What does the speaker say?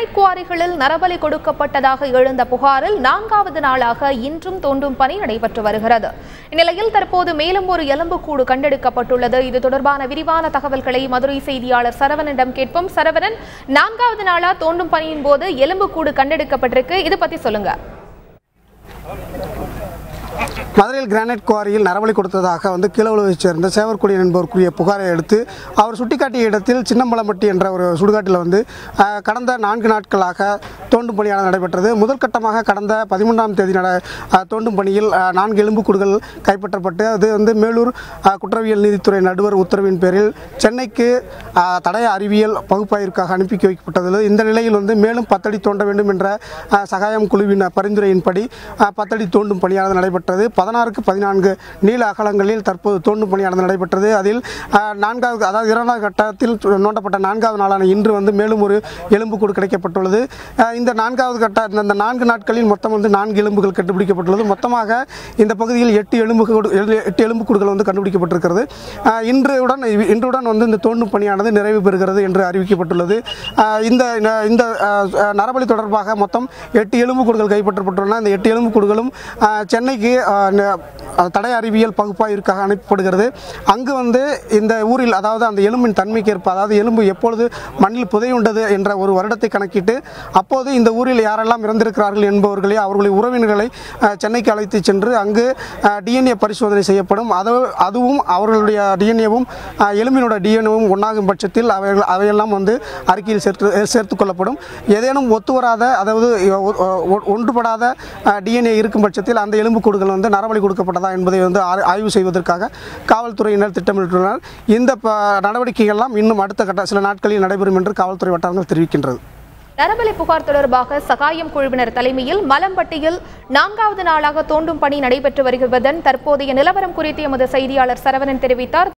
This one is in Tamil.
கிரானைட் குவாரிகளில் நரபலி கொடுக்கப்பட்டதாக எழுந்த புகாரில் 4வது நாளாக இன்றும் தோண்டும் பணி நடைபெற்று வருகிறது. இந்நிலையில் தற்போது மேலும் ஒரு எலும்புக்கூடு கண்டெடுக்கப்பட்டுள்ளது. இது தொடர்பான விரிவான தகவல்களை மதுரை செய்தியாளர் சரவணனிடம் கேட்போம். சரவணன், 4வது நாளா தோண்டும் பணியின் போது எலும்புக்கூடு கண்டெடுக்கப்பட்டிருக்கு, இது பத்தி சொல்லுங்க. மதுரையில் கிரானைட் குவாரியில் நரபலி கொடுத்ததாக கீழவளவைச் சேர்ந்த சேவற்குடியன் என்பவர் கூறிய புகாரை அடுத்து அவர் சுட்டிக்காட்டிய இடத்தில் சின்னம்பலம்பட்டி என்ற ஒரு சுடுகாட்டில் கடந்த 4 நாட்களாக தோண்டும் பணியானது நடைபெற்றது. முதல் கட்டமாக கடந்த 13ஆம் தேதி தோண்டும் பணியில் 4 எலும்புக்கூடுகள் கைப்பற்றப்பட்டு அது மேலூர் குற்றவியல் நீதித்துறை நடுவர் உத்தரவின் பேரில் சென்னைக்கு தடய அறிவியல் பகுப்பாய்விற்காக அனுப்பி வைக்கப்பட்டது. இந்த நிலையில் மேலும் 10 அடி தோண்ட வேண்டும் என்ற சகாயம் குழுவின் பரிந்துரையின்படி 10 அடி தோண்டும் பணியானது நடைபெற்றது. 16க்கு 14 நீள அகலங்களில் தற்போது தோண்டும் பணியானது நடைபெற்றது. அதில் 2வது கட்டத்தில் நோண்டப்பட்ட 4வது நாளான இன்று மேலும் ஒரு எலும்புக்கூடு கிடைக்கப்பட்டுள்ளது. இந்த 4வது கட்ட இந்த 4 நாட்களில் மொத்தம் 4 எலும்புகள் கண்டுபிடிக்கப்பட்டுள்ளது. மொத்தமாக இந்த பகுதியில் 8 எலும்புக்கூடுகள் கண்டுபிடிக்கப்பட்டிருக்கிறது. இன்றுடன் இந்த தோண்டும் பணியானது நிறைவு பெறுகிறது என்று அறிவிக்கப்பட்டுள்ளது. இந்த நரபலி தொடர்பாக மொத்தம் 8 எலும்புக்கூடுகள் கைப்பற்றப்பட்டுள்ளன. இந்த 8 எலும்புக்கூடுகளும் சென்னைக்கு தடய அறிவியல் பகுப்பாய்விற்காக அனுப்பப்படுகிறது. அங்கு இந்த ஊரில் அதாவது அந்த எலும்பின் தன்மைக்கேற்ப, அதாவது எலும்பு எப்பொழுது மண்ணில் புதையுண்டது என்ற ஒரு வருடத்தை கணக்கிட்டு அப்போது இந்த ஊரில் யாரெல்லாம் இறந்திருக்கிறார்கள் என்பவர்களே அவர்களுடைய உறவினர்களை சென்னைக்கு அழைத்து சென்று அங்கு டிஎன்ஏ பரிசோதனை செய்யப்படும். அதுவும் அவர்களுடைய டிஎன்ஏவும் எலும்பினோட டிஎன்ஏவும் ஒன்றாகும் பட்சத்தில் அவையெல்லாம் அறிக்கையில் சேர்த்து கொள்ளப்படும். ஏதேனும் ஒத்துவராத, அதாவது ஒன்றுபடாத டிஎன்ஏ இருக்கும் பட்சத்தில் அந்த எலும்புக்கூடுகள் நரபலி கொடுக்கப்பட்டதா என்பதை ஆய்வு செய்வதற்காக காவல்துறையினர் திட்டமிட்டுள்ளனர். இந்த நடவடிக்கைகள்லாம் இன்னும் அடுத்த கட்ட சில நாட்களில் நடைபெறும் என்று காவல்துறை வட்டாரங்கள் தெரிவிக்கின்றது. நரபலி புகார் தொடர்பாக சகாயம் குழுவினர் தலைமையில் மலம்பட்டியில் 4வது நாளாக தோண்டும் பணி நடைபெற்று வருவதன் தற்போதைய நிலவரம் குறித்து எமது செய்தியாளர் சரவணன் தெரிவித்தார்.